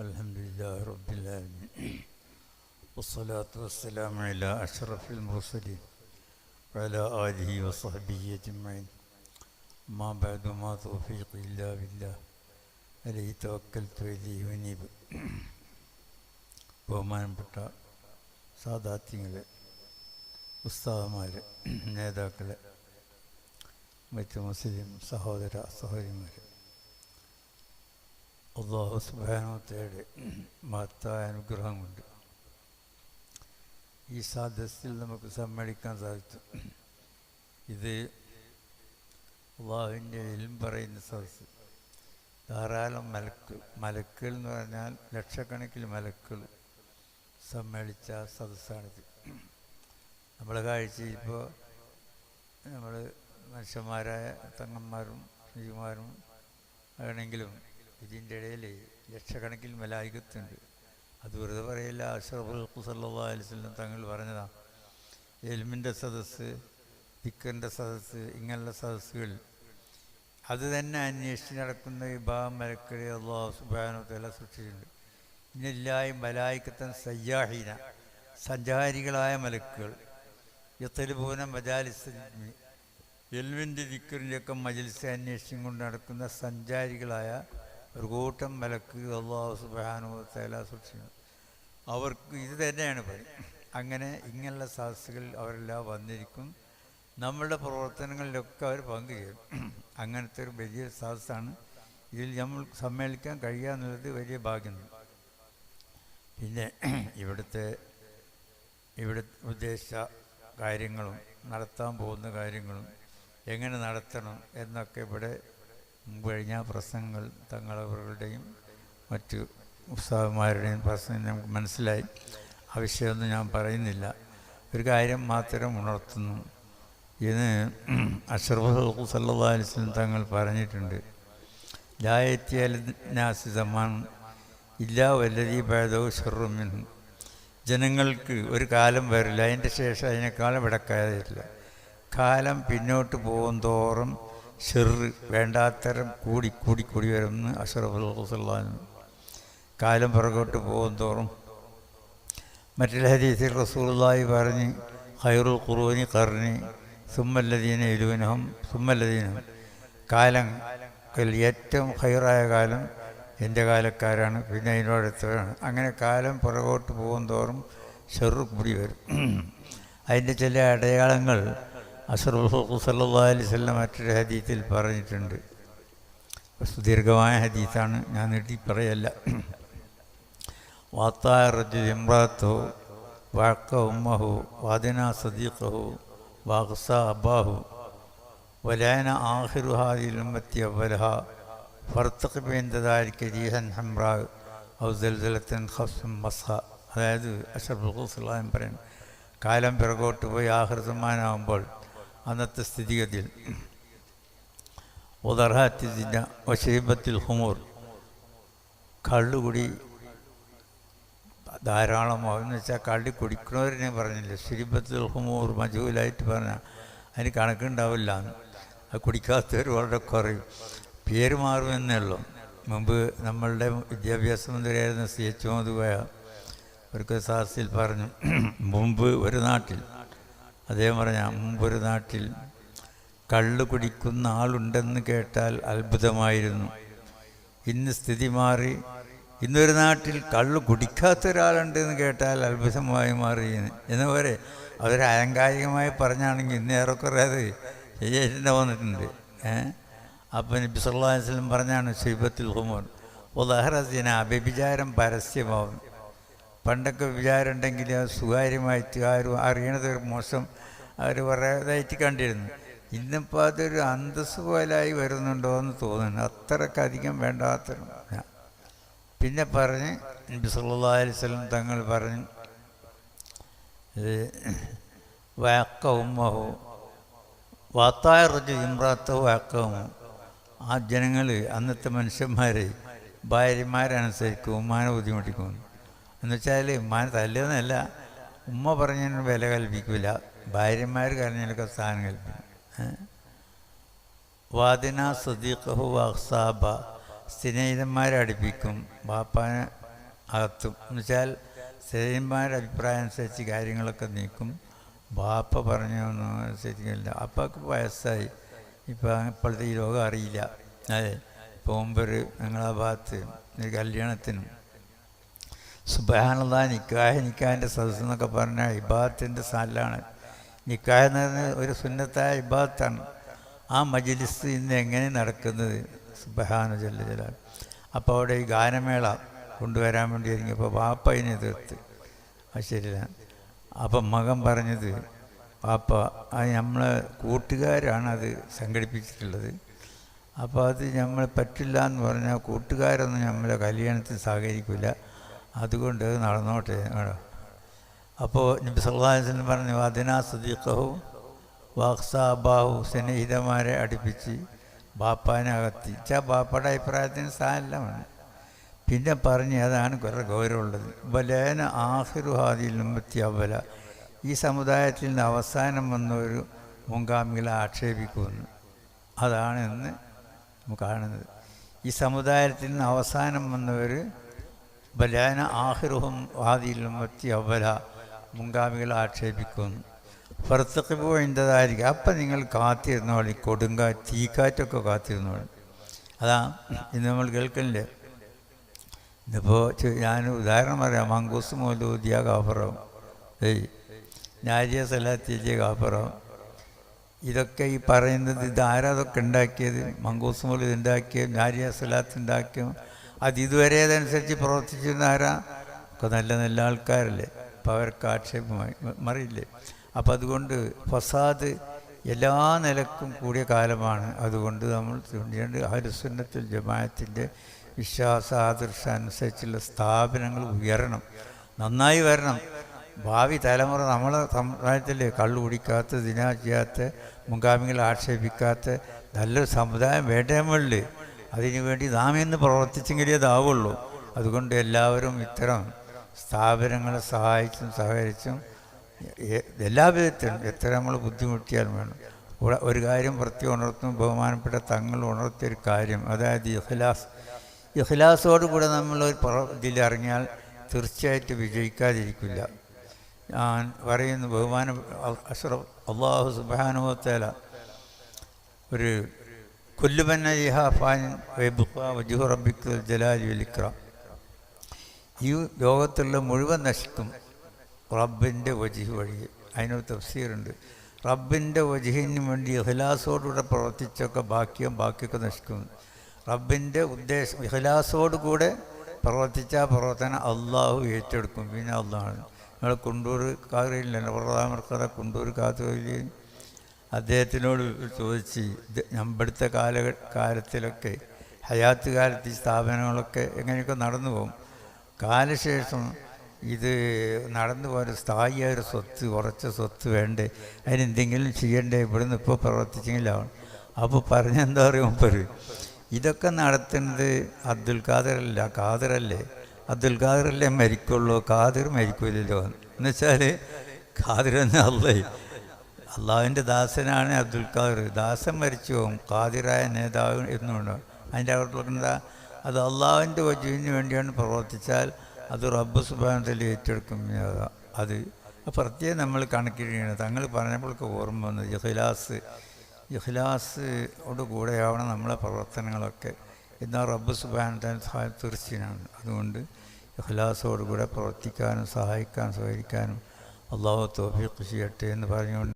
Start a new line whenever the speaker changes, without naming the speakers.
الحمد لله رب العالمين والصلاة والسلام على أشرف المرسلين وعلى آله وصحبه أجمعين. ما بعد ما توفيقي إلا بالله عليه توكلت وإليه أنيب. ബഹുമാനപ്പെട്ട സാദാത്യങ്ങളെ, ഉസ്താദന്മാരെ, നേതാക്കളെ, മറ്റ് മുസ്ലിം സഹോദര സഹോദരിമാരെ, അല്ലാഹു സുബ്ഹാനഹു വ തആലയുടെ മഹത്തായ അനുഗ്രഹം കൊണ്ട് ഈ സദസ്സിൽ നമുക്ക് സമ്മേളിക്കാൻ സാധിച്ചു. ഇത് അല്ലാഹുവിൻ്റെ ഇൽമ് പറയുന്ന സദസ്സ്. ധാരാളം മലക്കുകൾ എന്ന് പറഞ്ഞാൽ ലക്ഷക്കണക്കിന് മലക്കുകൾ സമ്മേളിച്ച സദസ്സാണിത്. നമ്മളെ കാഴ്ചയിൽ ഇപ്പോൾ നമ്മൾ മനുഷ്യന്മാരായ തങ്ങന്മാരും ശ്രീമാരും ആണെങ്കിലും ഇതിൻ്റെ ഇടയിൽ ലക്ഷക്കണക്കിന് മലായികത്തുണ്ട്. അത് വെറുതെ പറയില്ല. അഷ്റഫുൽ ഖൽഖ് സല്ലല്ലാഹു അലൈഹി വസല്ലം തങ്ങൾ പറഞ്ഞതാണ്, ഇൽമിൻ്റെ സദസ്സ്, ദിക്റിൻ്റെ സദസ്സ്, ഇങ്ങനെയുള്ള സദസ്സുകൾ അത് തന്നെ അന്വേഷിച്ച് നടക്കുന്ന വിഭാഗം മലക്കുകളെ അല്ലാഹു സുബ്ഹാനഹു വ തആല സൃഷ്ടിച്ചിട്ടുണ്ട്. ഇന്നില്ലാഹി മലായികത്തൻ സയ്യാഹീന, സഞ്ചാരികളായ മലക്കുകൾ, യത്ലബൂന മജാലിസ് ഇൽമിൻ്റെ ദിക്റിൻ്റെയൊക്കെ മജ്ലിസ് അന്വേഷിച്ചും കൊണ്ട് നടക്കുന്ന സഞ്ചാരികളായ ഒരു കൂട്ടം മലക്ക് അല്ലാഹു സുബ്ഹാനഹു വ തആല സൃഷ്ടിച്ചിട്ടുണ്ട്. അവർക്ക് ഇത് തന്നെയാണ് പണി. അങ്ങനെ ഇങ്ങനെയുള്ള സദസ്സുകൾ അവരെല്ലാം വന്നിരിക്കും. നമ്മളുടെ പ്രവർത്തനങ്ങളിലൊക്കെ അവർ പങ്കുചേരും. അങ്ങനത്തെ ഒരു വലിയ സദസ്സാണ്. ഇതിൽ നമ്മൾ സമ്മേളിക്കാൻ കഴിയുക എന്നുള്ളത് വലിയ ഭാഗ്യം. പിന്നെ ഇവിടെ ഉദ്ദേശിച്ച കാര്യങ്ങളും നടത്താൻ പോകുന്ന കാര്യങ്ങളും എങ്ങനെ നടത്തണം എന്നൊക്കെ ഇവിടെ മുമ്പ് കഴിഞ്ഞ പ്രസംഗങ്ങൾ തങ്ങളവരുടെയും മറ്റു ഉസ്താദന്മാരുടെയും പ്രസംഗം നമുക്ക് മനസ്സിലായി. ആ വിഷയമൊന്നും ഞാൻ പറയുന്നില്ല. ഒരു കാര്യം മാത്രം ഉണർത്തുന്നു. ഇത് അഷ്റഫുൽ ഖൽഖ് സല്ലല്ലാഹു അലൈഹി വസല്ലം തങ്ങൾ പറഞ്ഞിട്ടുണ്ട്, ലാ യഅതി അലന്നാസി സമാൻ ഇല്ലാ വല്ലദീ ബഅദഹു ശർറുൻ മിൻഹു. ജനങ്ങൾക്ക് ഒരു കാലം വരില്ല, അതിൻ്റെ ശേഷം അതിനേക്കാളും വിടക്കാതില്ല. കാലം പിന്നോട്ട് പോകും തോറും ഷെറ് വേണ്ടാത്തരം കൂടി വരുമെന്ന് അഷ്റഫുൽ ഖൽഖ് സല്ലല്ലാഹു അലൈഹി വസല്ലം. കാലം പുറകോട്ട് പോകും തോറും മറ്റൊരു ഹദീസിൽ റസൂലുള്ളാഹി പറഞ്ഞ്, ഖൈറുൽ ഖുറൂനി ഖർനി സുമ്മല്ലദീന യലൂനഹും സുമ്മല്ലദീനഹും. കാലത്തിൽ ഏറ്റവും ഖൈറായ കാലം എൻ്റെ കാലക്കാരാണ്, പിന്നെ അതിനോടടുത്തവരാണ്. അങ്ങനെ കാലം പുറകോട്ട് പോകും തോറും ഷെറ് കൂടി വരും. അതിൻ്റെ ചില അടയാളങ്ങൾ അഷ്റഫുൽ ഖൽഖ് സല്ലല്ലാഹു അലൈഹി വസല്ലം മറ്റൊരു ഹദീസിൽ പറഞ്ഞിട്ടുണ്ട്. സുദീർഘമായ ഹദീസാണ്, ഞാൻ നീട്ടി പറയല്ല. വാത്താ റജുൽ ഇംറഅത്തഹു വഅഖ ഉമ്മഹു വഅദനാ സദീഖഹു വഅഖ്സ അബാഹു വലഅന ആഖിറു ഹാദിഹിൽ ഉമ്മത്തി അവ്വലഹാ ഫർതഖിബ് ഇൻദ ദാലിക റീഹൻ ഹംറാ ഔ സൽസലത്തൻ ഖഫ്സുൻ മസ്ഹ. അതായത് അഷ്റഫുൽ ഖൽഖ് സല്ലല്ലാഹു അലൈഹി വസല്ലം പറയുന്നു, കാലം പിറകോട്ട് പോയി ആഖിർ സമാനാകുമ്പോൾ അന്നത്തെ സ്ഥിതിഗതിയിൽ ഉദർഹാത്തി സിന വശീബത്തിൽ ഹുമൂർ, കള്ളുകുടി ധാരാളമാവും. എന്ന് വെച്ചാൽ കള്ളി കുടിക്കുന്നവരെ പറഞ്ഞില്ല, ശരീബത്തിൽ ഹുമൂർ മജൂലായിട്ട് പറഞ്ഞാൽ അതിന് കണക്കുണ്ടാവില്ല. അത് കുടിക്കാത്തവർ വളരെ കുറയും, പേര് മാറുമെന്നേ ഉള്ളൂ. മുമ്പ് നമ്മളുടെ വിദ്യാഭ്യാസ മന്ത്രിയായിരുന്ന CH മുഹമ്മദ് കോയ ഒരു സാഹസിൽ പറഞ്ഞു, മുമ്പ് ഒരു നാട്ടിൽ, അദ്ദേഹം പറഞ്ഞാൽ മുമ്പൊരു നാട്ടിൽ കള്ള് കുടിക്കുന്ന ആളുണ്ടെന്ന് കേട്ടാൽ അത്ഭുതമായിരുന്നു. ഇന്ന് സ്ഥിതി മാറി, ഇന്നൊരു നാട്ടിൽ കള്ള് കുടിക്കാത്ത ഒരാളുണ്ടെന്ന് കേട്ടാൽ അത്ഭുതമായി മാറി എന്ന് പോലെ അവർ അലങ്കാരികമായി പറഞ്ഞാണെങ്കിൽ ഇന്ന് ഏറെക്കുറെ അത് ശരിയായിട്ട് വന്നിട്ടുണ്ട്. അപ്പം നബി സല്ലല്ലാഹു അലൈഹി വസല്ലം പറഞ്ഞാണ്, ശൈബത്തുൽ ഹുമൂർ ഉദഹറസിന, വ്യഭിചാരം പരസ്യമാവും. പണ്ടൊക്കെ വിചാരം ഉണ്ടെങ്കിൽ അത് സ്വകാര്യമായിട്ട് ആരും അറിയണത് ഒരു മോശം അവർ പറയുന്നതായിട്ട് കണ്ടിരുന്നു. ഇന്നിപ്പോൾ അതൊരു അന്തസ് പോലായി വരുന്നുണ്ടോ എന്ന് തോന്നുന്നു. അത്രക്കധികം വേണ്ടാത്ത. പിന്നെ പറഞ്ഞ് നബി സല്ലല്ലാഹു അലൈഹി വസല്ലം തങ്ങൾ പറഞ്ഞ്, വഅഖ ഉമ്മഹു വഅതാ റജുൽ ഇംറഅത്തഹു വഅഖ ഉമ്മഹു. ആ ജനങ്ങൾ, അന്നത്തെ മനുഷ്യന്മാർ ഭാര്യമാരനുസരിക്കും, ഉമ്മാനെ ബുദ്ധിമുട്ടിക്കുന്നു. എന്നുവെച്ചാൽ ഉമ്മാനെ തല്ലുന്നതല്ല, ഉമ്മ പറഞ്ഞതിന് വില കൽപ്പിക്കില്ല, ഭാര്യമാർ കരഞ്ഞതിനൊക്കെ സ്ഥാനം കൽപ്പിക്കും. വാദിന സദീഖഹു വഅഖ്സാബ, സ്നേഹിതന്മാരെ അടുപ്പിക്കും, ബാപ്പാനെ അകത്തും എന്നുവെച്ചാൽ സേന്മാരുടെ അഭിപ്രായം അനുസരിച്ച് കാര്യങ്ങളൊക്കെ നീക്കും. ബാപ്പ പറഞ്ഞൊന്നും അനുസരിക്കില്ല. അപ്പൊക്ക് വയസ്സായി, ഇപ്പോഴത്തെ ഈ ലോകം അറിയില്ല. അതെ, പോകുമ്പോൾ ഞങ്ങളാ ഭാഗത്ത് ഒരു കല്യാണത്തിനും സുബ്ഹാനല്ലാഹ് നിക്കാഹിൻ്റെ സദസ്സ് എന്നൊക്കെ പറഞ്ഞാൽ ഇബാദത്തിൻ്റെ സ്ഥലമാണ്. നിക്കാഹ് എന്ന് പറഞ്ഞാൽ ഒരു സുന്നത്തായ ഇബാദത്താണ്. ആ മജ്ലിസ് ഇന്ന് എങ്ങനെ നടക്കുന്നത്? സുബ്ഹാന ജല്ല ജലാൽ. അപ്പോൾ അവിടെ ഈ ഗാനമേള കൊണ്ടുവരാൻ വേണ്ടി ഇറങ്ങിയപ്പോൾ വാപ്പ അതിനെ എതിർത്ത്. അത് ശരിയല്ല. അപ്പം മകൻ പറഞ്ഞത്, വാപ്പ അത് നമ്മളെ കൂട്ടുകാരാണ് അത് സംഘടിപ്പിച്ചിട്ടുള്ളത്, അപ്പോൾ അത് നമ്മൾ പറ്റില്ല എന്ന് പറഞ്ഞാൽ കൂട്ടുകാരൊന്നും നമ്മളെ കല്യാണത്തിന് സഹകരിക്കില്ല, അതുകൊണ്ട് അത് നടന്നോട്ടെ. അപ്പോൾ നബി സല്ലല്ലാഹു അലൈഹി വസല്ലം പറഞ്ഞു, അതിനാ സദീഖഹു വാക്സാബാഹു, സ്നേഹിതന്മാരെ അടുപ്പിച്ച് ബാപ്പാനെ അകത്തി. ബാപ്പയുടെ അഭിപ്രായത്തിന് സ്ഥാനമാണ്. പിന്നെ പറഞ്ഞ് അതാണ് കുറേ ഗൗരവമുള്ളത്. ബലേന ആഖിറു ഹാദിൽ ഉമ്മത്തി അവല, ഈ സമുദായത്തിൽ നിന്ന് അവസാനം വന്നൊരു മുൻഗാമികളെ ആക്ഷേപിക്കുമെന്ന്. അതാണ് ഇന്ന് നമുക്ക് കാണുന്നത്. ഈ സമുദായത്തിൽ നിന്ന് അവസാനം വന്നവർ ബലേന ആഖിറുഹും ഹാദിൽ ഉമ്മത്തി അവല, മുൻഗാമികളെ ആക്ഷേപിക്കുമെന്ന്. ഫർത്തഖിബു ഇൻദദാലിക, അപ്പം നിങ്ങൾ കാത്തിരുന്നോളി, തീക്കാറ്റൊക്കെ കാത്തിരുന്നോളി. അതാ ഇന്ന് നമ്മൾ കേൾക്കുന്നില്ലേ. ഇതിപ്പോൾ ഞാൻ ഉദാഹരണം പറയാം. മങ്കൂസ് മൗലൂദിയ കാഫറാവും, നാരിയ സലാത്തിയ കാഫറാവും. ഇതൊക്കെ ഈ പറയുന്നത് ഇതാരാ അതൊക്കെ ഉണ്ടാക്കിയത്? മങ്കൂസ് മൗലൂദ് ഉണ്ടാക്കിയത്, നാരിയ സലാത്ത് ഉണ്ടാക്കിയത്, അത് ഇതുവരെ അതനുസരിച്ച് പ്രവർത്തിച്ചിരുന്ന ആരാ? ഒക്കെ നല്ല നല്ല ആൾക്കാരല്ലേ. അപ്പം അവർക്ക് ആക്ഷേപമായി മറിയില്ലേ. അപ്പം അതുകൊണ്ട് ഫസാദ് എല്ലാ നിലക്കും കൂടിയ കാലമാണ്. അതുകൊണ്ട് നമ്മൾ അഹ്ലുസുന്നത്തുൽ ജമാഅത്തിൻ്റെ വിശ്വാസ ആദർശം അനുസരിച്ചുള്ള സ്ഥാപനങ്ങൾ ഉയരണം, നന്നായി വരണം. ഭാവി തലമുറ നമ്മളെ സമുദായത്തിൽ കള്ളു കുടിക്കാത്ത, ദിനാ ചെയ്യാത്ത, മുൻഗാമികളെ ആക്ഷേപിക്കാത്ത നല്ലൊരു സമുദായം വേണ്ടേ നമ്മളിൽ. അതിനുവേണ്ടി നാം ഇന്ന് പ്രവർത്തിച്ചെങ്കിലേ അതാവുള്ളൂ. അതുകൊണ്ട് എല്ലാവരും ഇത്തരം സ്ഥാപനങ്ങളെ സഹായിച്ചും സഹകരിച്ചും എല്ലാ വിധത്തിലും എത്ര നമ്മൾ ബുദ്ധിമുട്ടിയാലും വേണം. ഒരു കാര്യം പ്രത്യേകം ഉണർത്തും, ബഹുമാനപ്പെട്ട തങ്ങൾ ഉണർത്തിയൊരു കാര്യം, അതായത് ഇഖ്ലാസോടുകൂടെ നമ്മളൊരു ഇതിലിറങ്ങിയാൽ തീർച്ചയായിട്ടും വിജയിക്കാതിരിക്കില്ല. ഞാൻ പറയുന്നു, ബഹുമാന അഷ്റഫ് അല്ലാഹു സുബ്ഹാനഹു വ തആല ഒരു കുല്ലുമൻ അലൈഹാ ഫാൻ വയബ്ഖാ വജ്ഹു റബ്ബിക്കൽ ജലാലി വൽ ഇക്റാം, ഈ ലോകത്തുള്ള മുഴുവൻ നശിക്കും റബ്ബിൻ്റെ വജ്ഹ് വഴി. അതിനൊരു തഫ്സീറുണ്ട്. റബ്ബിൻ്റെ വജ്ഹിന് വേണ്ടി ഇഖ്ലാസോടുകൂടെ പ്രവർത്തിച്ചൊക്കെ ബാക്കിയൊക്കെ നശിക്കും. റബ്ബിൻ്റെ ഉദ്ദേശം ഇഖ്ലാസോടുകൂടെ പ്രവർത്തിച്ച പ്രവർത്തനം അള്ളാഹു ഏറ്റെടുക്കും. പിന്നെ അള്ളാഹാണ്. നിങ്ങൾ കുണ്ടൂർ കാറില്ലല്ലോ, പ്രധാനമർക്കഥ കുണ്ടൂർ കാത്തുകയിൽ അദ്ദേഹത്തിനോട് ചോദിച്ച്, ഇവിടുത്തെ കാലത്തിലൊക്കെ ഹയാത്ത് കാലത്ത് ഈ സ്ഥാപനങ്ങളൊക്കെ എങ്ങനെയൊക്കെ നടന്നു പോകും, കാലശേഷം ഇത് നടന്നു പോയ സ്ഥായിയായ ഒരു സ്വത്ത്, ഉറച്ച സ്വത്ത് വേണ്ടേ, അതിനെന്തെങ്കിലും ചെയ്യണ്ടേ, ഇവിടുന്ന് ഇപ്പോൾ പ്രവർത്തിച്ചെങ്കിലാവണം. അപ്പോൾ പറഞ്ഞെന്താ പറയുക മുമ്പ്, ഇതൊക്കെ നടത്തുന്നത് അബ്ദുൽ ഖാദറല്ല, ഖാദറല്ലേ, അബ്ദുൽ ഖാദറല്ലേ മരിക്കുള്ളൂ, ഖാദിർ മരിക്കില്ലല്ലോ. എന്നുവെച്ചാൽ ഖാദിർ എന്ന അള്ളാഹുവിൻ്റെ ദാസനാണ് അബ്ദുൽ ഖാദിർ. ദാസൻ മരിച്ചു പോകും, ഖാദിറായ നേതാവ് എന്നുണ്ടോ. അതിൻ്റെ അവർക്കെന്താ, അത് അള്ളാഹുവിൻ്റെ വജുവിന് വേണ്ടിയാണ് പ്രവർത്തിച്ചാൽ അത് റബ്ബ് സുബ്ഹാനഹു വ തആല ഏറ്റെടുക്കും. അത് പ്രത്യേകം നമ്മൾ കണക്കിടുകയാണ്. തങ്ങൾ പറഞ്ഞപ്പോഴൊക്കെ ഓർമ്മ വന്നത് ഇഖ്ലാസോട് കൂടെയാവണം നമ്മളെ പ്രവർത്തനങ്ങളൊക്കെ. എന്നാൽ റബ്ബ് സുബ്ഹാനഹു വ തആല തീർച്ചയാണ്. അതുകൊണ്ട് ഇഖ്ലാസോട് കൂടെ പ്രവർത്തിക്കാനും സഹായിക്കാനും സഹകരിക്കാനും അള്ളാഹു തൗഫീഖ് ചെയ്യട്ടെ എന്ന് പറഞ്ഞുകൊണ്ട്